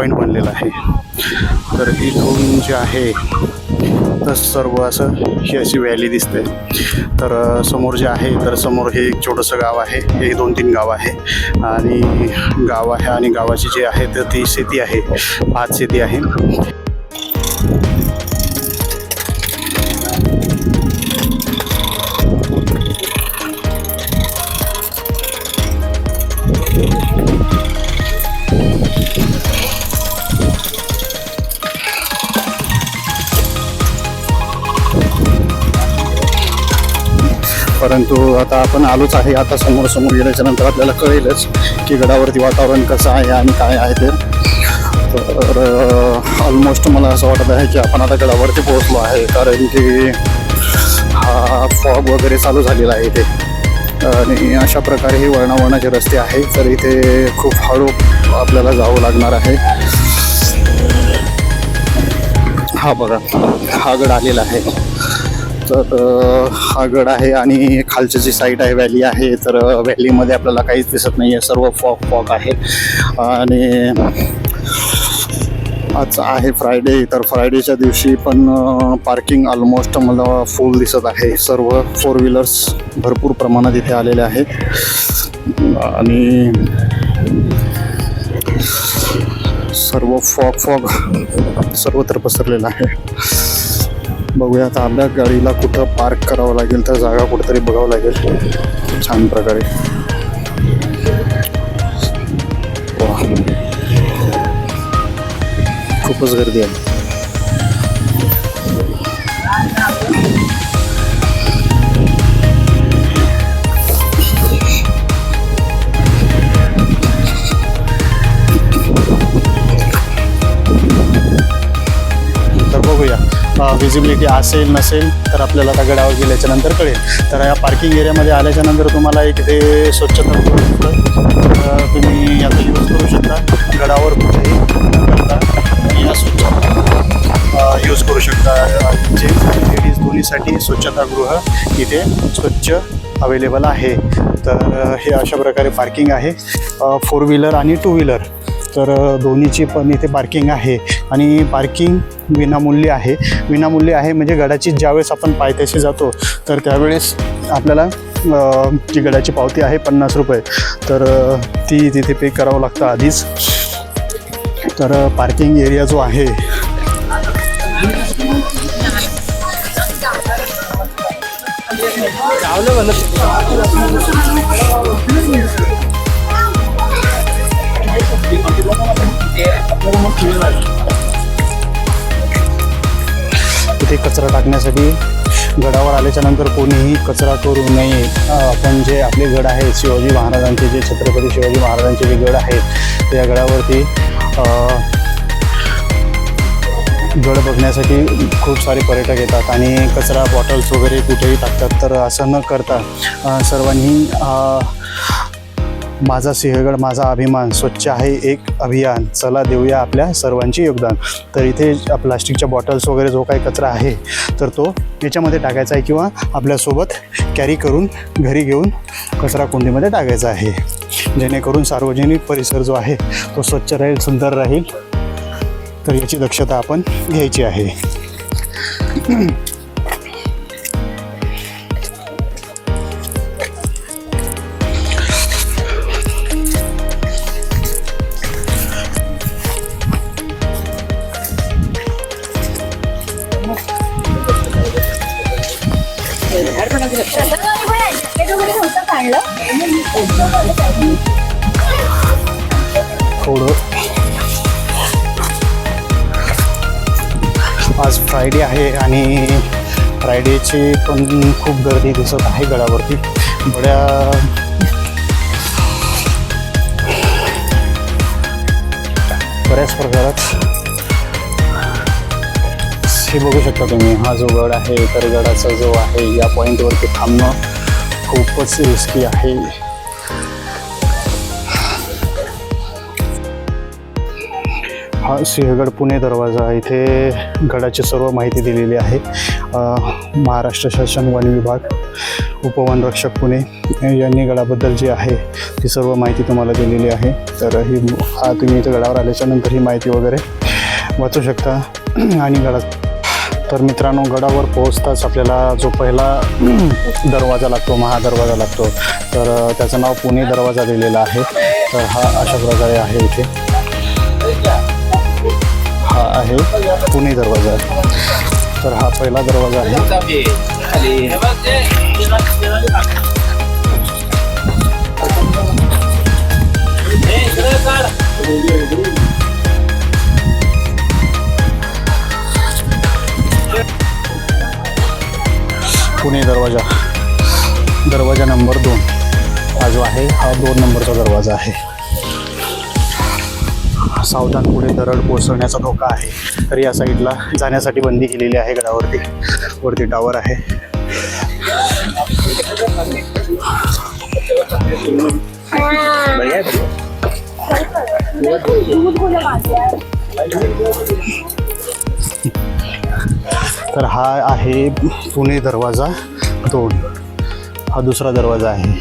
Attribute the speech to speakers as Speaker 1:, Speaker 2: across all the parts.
Speaker 1: Point बनलेला आहे. तर इथून जे आहे तर सर्व असं ही अशी व्हॅली दिसते. तर समोर जे आहे तर समोर हे एक छोटंसं गाव आहे. हे 2-3 गाव आहे आणि गाव आहे आणि गावाची जी आहे तर ती शेती आहे, भात शेती आहे. परंतु आता आपण आलोच आहे. आता समोर गेल्याच्या नंतर आपल्याला कळेलच की गडावरती वातावरण कसं आहे आणि काय आहे ते. तर ऑलमोस्ट मला असं वाटत आहे की आपण आता गडावरती पोहोचलो आहे, कारण की हा फॉग वगैरे चालू झालेला आहे इथे आणि अशा प्रकारे हे वळणावळणाचे रस्ते आहेत. तर इथे खूप हळू आपल्याला जावं लागणार आहे. हा बघा, हा गड आलेला आहे. तर हा गड आहे आणि खालची जी साईड आहे व्हॅली आहे. तर व्हॅलीमध्ये आपल्याला काहीच दिसत नाही आहे, सर्व फॉग आहे. आणि आज आहे फ्रायडे, तर फ्रायडेच्या दिवशी पण पार्किंग ऑलमोस्ट मला फुल दिसत आहे. सर्व 4 व्हीलर्स भरपूर प्रमाणात इथे आलेले आहेत आणि सर्व फॉग सर्वत्र पसरलेला आहे. बघूया आता आपल्या गाडीला कुठं पार्क करावं लागेल, तर जागा कुठंतरी बघावं लागेल छान प्रकारे. खूपच गर्दी आहे. तर बघूया विजिबिलिटी असेल नसेल तर आपल्याला आता गडावर गेल्याच्या नंतर कळेल. तर या पार्किंग एरियामध्ये आल्याच्या नंतर तुम्हाला एक इथे स्वच्छता तुम्ही आता यूज करू शकता. गडावर कुठेही न करता या स्वच्छता यूज करू शकता. जेंट्स आणि लेडीज दोन्हीसाठी स्वच्छतागृह इथे स्वच्छ अवेलेबल आहे. तर हे अशा प्रकारे पार्किंग आहे, 4 व्हीलर आणि 2 व्हीलर. तर दोन्हीची पण इथे पार्किंग आहे आणि पार्किंग विनामूल्य आहे. विनामूल्य आहे म्हणजे गडाची ज्यावेळेस आपण पायथ्याशी जातो तर त्यावेळेस आपल्याला जी गडाची पावती आहे 50 रुपये, तर ती तिथे पे करावं लागतं आधीच. तर पार्किंग एरिया जो आहे इथे कचरा टाकण्यासाठी गडावर आल्याच्या नंतर कोणीही कचरा करू नये. आपण जे आपले गड आहेत शिवाजी महाराजांचे, जे छत्रपती शिवाजी महाराजांचे जे गड आहेत त्या गडावरती गड बघण्यासाठी खूप सारे पर्यटक येतात आणि कचरा बॉटल्स वगैरे कुठेही टाकतात. तर असं न करता सर्वांनी माझा सिंहगड माझा अभिमान, स्वच्छ आहे एक अभियान, चला देऊया आपल्या सर्वांचे योगदान. तर इथे प्लास्टिकच्या बॉटल्स वगैरे जो काही कचरा आहे तर तो याच्यामध्ये टाकायचा आहे किंवा आपल्यासोबत कॅरी करून घरी घेऊन कचरा कुंडीमध्ये टाकायचा आहे, जेणेकरून सार्वजनिक परिसर जो आहे तो स्वच्छ राहील, सुंदर राहील. तर याची दक्षता आपण घ्यायची आहे. थोडं आज फ्रायडे आहे आणि फ्रायडेची पण खूप गर्दी दिसत आहे गडावरती. बऱ्याच प्रकारात हे बघू शकता तुम्ही. हा जो गड आहे तर गडाचा जो आहे या पॉईंटवरती थांबणं खूपच रिस्की आहे. हा सिंहगड पुणे दरवाजा. इथे गडाची सर्व माहिती दिलेली आहे. महाराष्ट्र शासन वन विभाग उपवनरक्षक पुणे यांनी गडाबद्दल जी आहे ती सर्व माहिती तुम्हाला दिलेली आहे. तर ही तुम्ही इथे गडावर आल्याच्या नंतर ही माहिती वगैरे वाचू शकता. आणि तर मित्रांनो, गडावर पोहोचताच आपल्याला जो पहिला दरवाजा लागतो, महादरवाजा लागतो, तर त्याचं नाव पुणे दरवाजा दिलेला आहे. तर हा अशा प्रकारे आहे. इथे हा आहे पुणे दरवाजा. तर हा पहिला दरवाजा आहे. पुणे दरवाजा नंबर 2 हा जो आहे हा 2 नंबरचा दरवाजा आहे. सावधान, पुढे दरड कोसळण्याचा धोका आहे. तर या साईडला जाण्यासाठी बंदी केलेली आहे. गडावरती वरती टावर आहे. तर हा आहे पुणे दरवाजा 2. हा दुसरा दरवाजा आहे.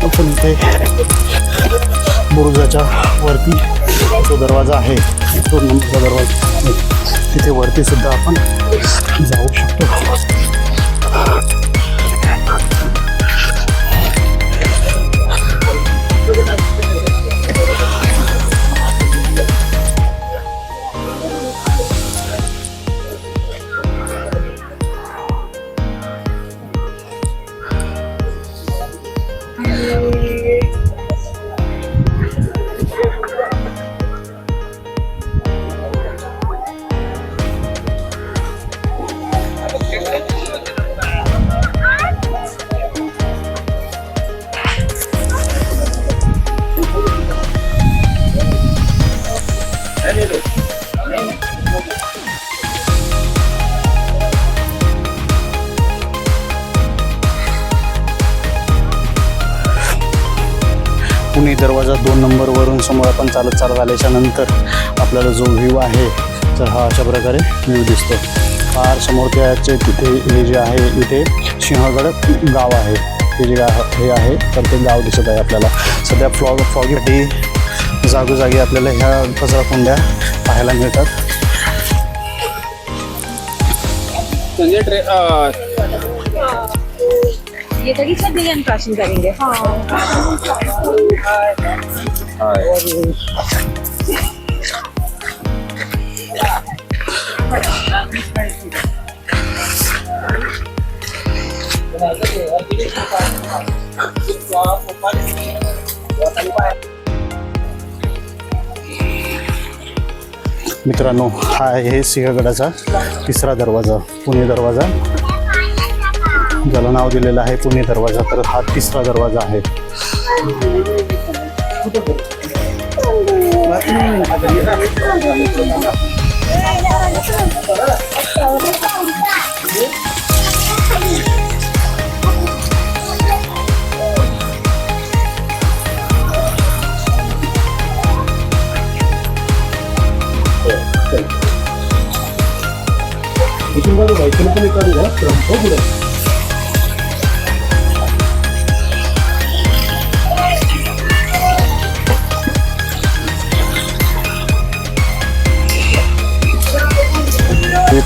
Speaker 1: आपण इथे बुरुजाच्या वरती जो दरवाजा आहे 2 नंबरचा दरवाजा, तिथे वरती सुद्धा आपण जाऊ शकतो. पुणे दरवाजा 2 नंबरवरून समोर आपण चालत आल्याच्या नंतर आपल्याला जो व्ह्यू आहे तर हा अशा प्रकारे व्ह्यू दिसतो. फार समोर त्याचे तिथे हे जे आहे इथे सिंहगड गाव आहे. हे जे हे आहे तर ते गाव दिसत आहे आपल्याला. सध्या फॉगी जागोजागी आपल्याला ह्या कचराकुंड्या पाहायला मिळतात.
Speaker 2: ये तो किस डिजाइन क्रॉसिंग करेंगे.
Speaker 1: मित्रांनो, हा आहे सिंहगडाचा 3रा दरवाजा, पुणे दरवाजा, ज्याला नाव दिलेलं आहे पुणे दरवाजा. तर हा 3रा दरवाजा आहे.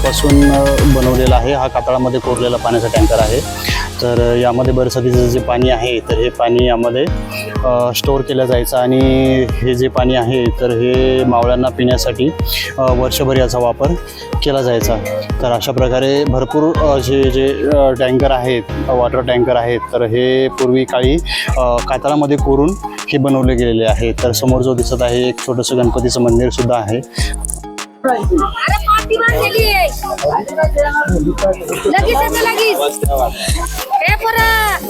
Speaker 1: पासून बनवलेला आहे. हा कातळामध्ये कोरलेला पाण्याचा टँकर आहे. तर यामध्ये बरसातीचं जे पाणी आहे तर हे पाणी यामध्ये स्टोअर केलं जायचं आणि हे जे पाणी आहे तर हे मावळ्यांना पिण्यासाठी वर्षभर याचा वापर केला जायचा. तर अशा प्रकारे भरपूर जे टँकर आहेत, वॉटर टँकर आहेत, तर हे पूर्वी काळी कातळामध्ये कोरून हे बनवले गेलेले आहे. तर समोर जो दिसत आहे एक छोटंसं गणपतीचं मंदिरसुद्धा आहे.
Speaker 2: अरे पाठी बांधलेली आहे लगेच येते लगेच हे परत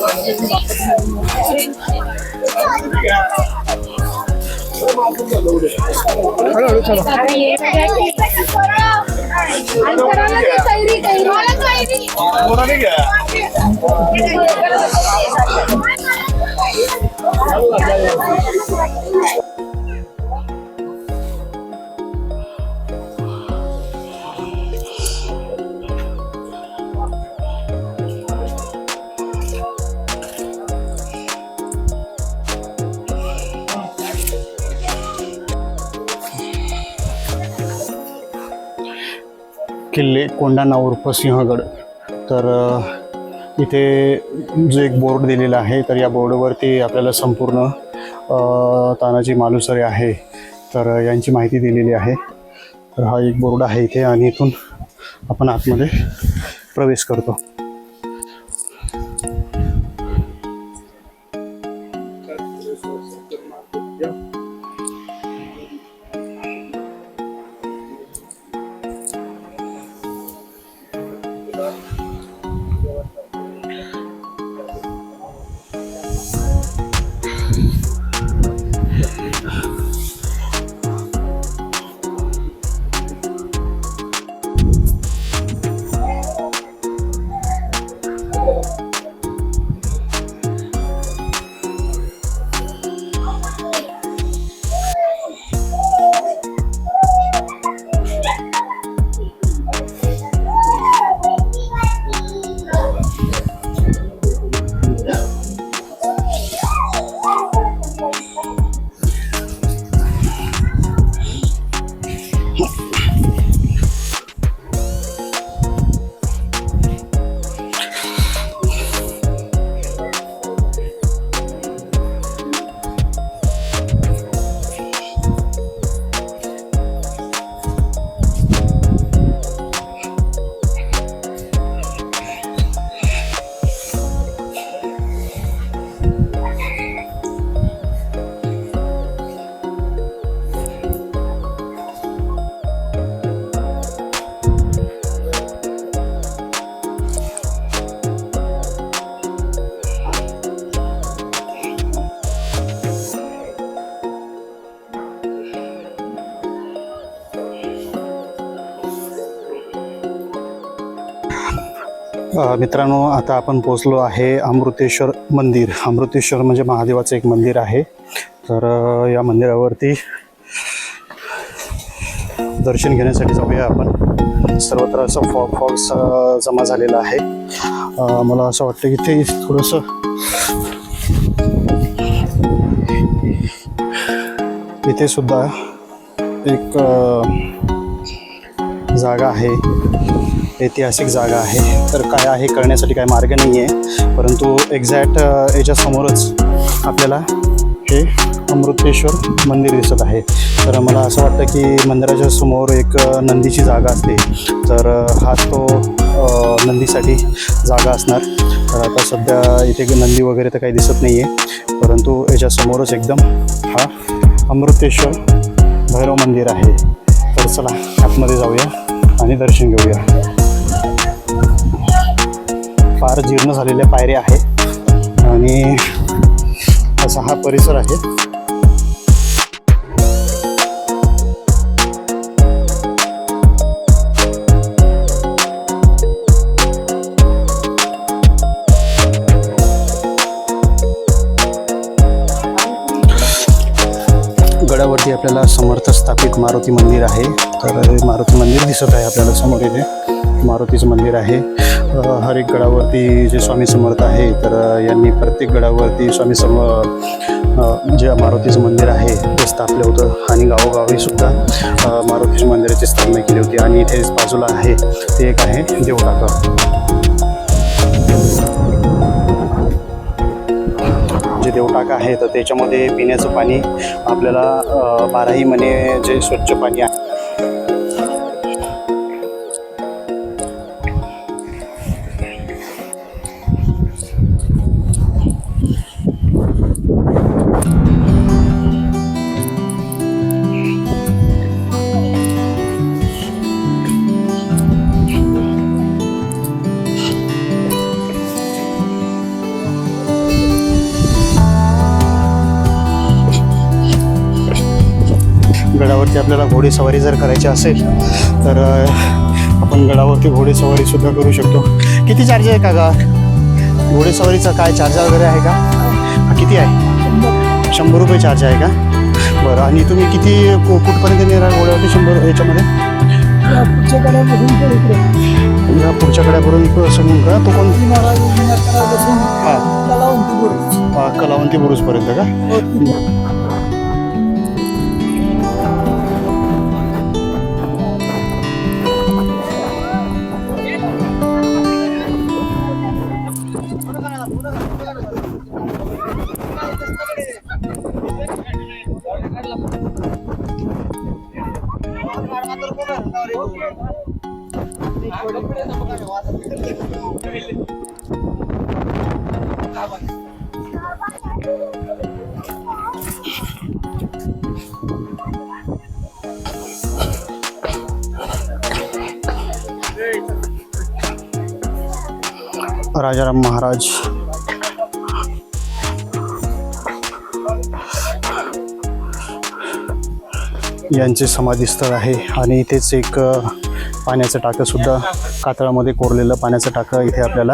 Speaker 1: किल्ले कोंढाणा उर्फ सिंहगड. तर इथे जो एक बोर्ड दिलेला आहे, तर या बोर्डवरती आपल्याला संपूर्ण तानाजी मालुसरे आहे तर यांची माहिती दिलेली आहे. तर हा एक बोर्ड आहे इथे आणि इथून आपण आतमध्ये प्रवेश करतो. मित्रांनो, आता आपण पोचलो आहे अमृतेश्वर मंदिर. अमृतेश्वर म्हणजे महादेवाचं एक मंदिर आहे. तर या मंदिरावरती दर्शन घेण्यासाठी जाऊया आपण. सर्वत्र असं फॉग्स जमा झालेला आहे. मला असं वाटतं की ते थोडंसं इथे सुद्धा एक जागा आहे, ऐतिहासिक जागा आहे. तर काय आहे कळण्यासाठी काय मार्ग नाही आहे, परंतु एक्झॅक्ट याच्यासमोरच आपल्याला हे अमृतेश्वर मंदिर दिसत आहे. तर मला असं वाटतं की मंदिराच्या समोर एक नंदीची जागा असते, तर हा तो नंदीसाठी जागा असणार. तर आता सध्या इथे नंदी वगैरे तर काही दिसत नाही आहे, परंतु याच्यासमोरच एकदम हा अमृतेश्वर भैरव मंदिर आहे. तर चला आतमध्ये जाऊया आणि दर्शन घेऊया. फार जीर्ण झालेल्या पायऱ्या आहेत आणि असा हा परिसर आहे. गडावरती आपल्याला समर्थ स्थापित मारुती मंदिर आहे. तर मारुती मंदिर दिसत आहे आपल्याला समोर. इथे मारुतीचं मंदिर आहे. हर एक गडावरती जे स्वामी समर्थ आहे, तर यांनी प्रत्येक गडावरती जे मारुतीचं मंदिर आहे ते स्थापलं होतं आणि गावोगावी सुद्धा मारुतीच्या मंदिराची स्थापना केली होती. आणि इथे बाजूला आहे ते एक आहे देवटाका. जे देवटाका आहे तर त्याच्यामध्ये पिण्याचं पाणी आपल्याला 12ही महिने जे स्वच्छ पाणी आहे. गडावरती आपल्याला घोडेसवारी जर करायची असेल तर आपण गडावरती घोडेसवारीसुद्धा करू शकतो. किती चार्ज आहे का गा घोडेसवारीचा? काय चार्ज वगैरे आहे का? किती आहे? 100 रुपये चार्ज आहे का? बरं. आणि तुम्ही किती कुठपर्यंत नेणार घोड्यावरती 100 याच्यामध्ये? या पुढच्या कड्यापर्यंत समजून का? तो कोण? हां, कलावंती बुरुजपर्यंत का? राजाराम महाराज यांचे समाधीस्थळ आहे आणि इथेच एक पाण्याचं टाकं सुद्धा, कातळामध्ये कोरलेलं पाण्याचं टाकं इथे आपल्याला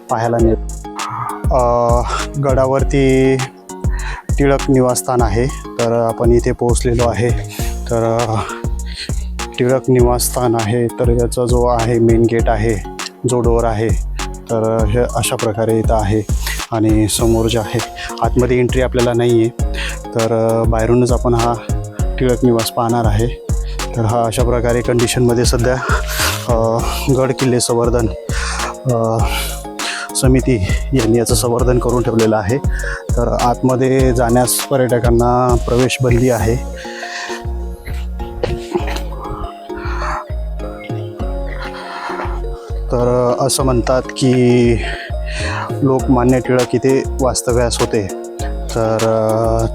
Speaker 1: पाहायला मिळतं. गडावरती टिळक निवासस्थान आहे. तर आपण इथे पोहोचलेलो आहे. तर टिळक निवासस्थान आहे. तर याचा जो आहे मेन गेट आहे, जो डोर आहे, तर हे अशा प्रकारे इथं आहे. आणि समोर जे आहे आतमध्ये एंट्री आपल्याला नाही आहे. तर बाहेरूनच आपण हा टिळक निवास पाहणार आहे. तर हा अशा प्रकारे कंडिशनमध्ये सध्या गड किल्ले संवर्धन समिती यांनी याचं संवर्धन करून ठेवलेलं आहे. तर आतमध्ये जाण्यास पर्यटकांना प्रवेश बंदी आहे. तर असं म्हणतात की लोकमान्य टिळक इथे वास्तव्यास होते. तर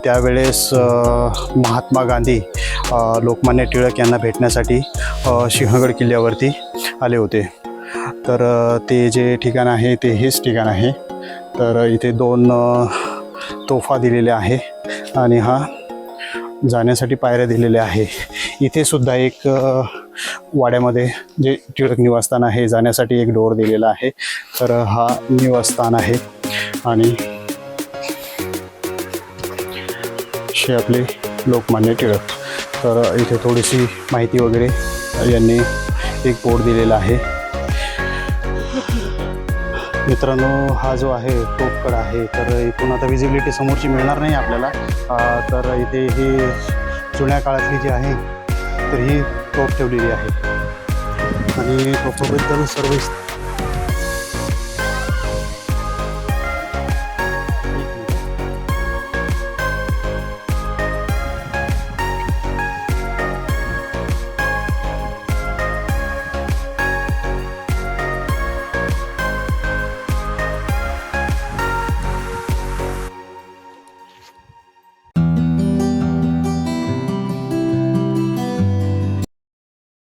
Speaker 1: त्यावेळेस महात्मा गांधी लोकमान्य टिळक यांना भेटण्यासाठी सिंहगड किल्ल्यावरती आले होते. तर ते जे ठिकाण आहे ते हेच ठिकाण आहे. तर इथे 2 तोफा दिलेल्या आहे आणि हा जाण्यासाठी पायऱ्या दिलेल्या आहे. इथे सुद्धा एक वाड्यामध्ये जे टिळक निवासस्थान आहे जाण्यासाठी एक डोर दिलेला आहे. तर हा निवासस्थान आहे आणि हे आपले लोकमान्य टिळक. तर इथे थोडीशी माहिती वगैरे यांनी एक बोर्ड दिलेला आहे. मित्रांनो, हा जो आहे तोफगड आहे. तर इथून आता विजिबिलिटी समोरची मिळणार नाही आपल्याला. तर इथे ही जुन्या काळातली जी आहे तर ही तोफ ठेवलेली आहे आणि तोफाबद्दल सर्व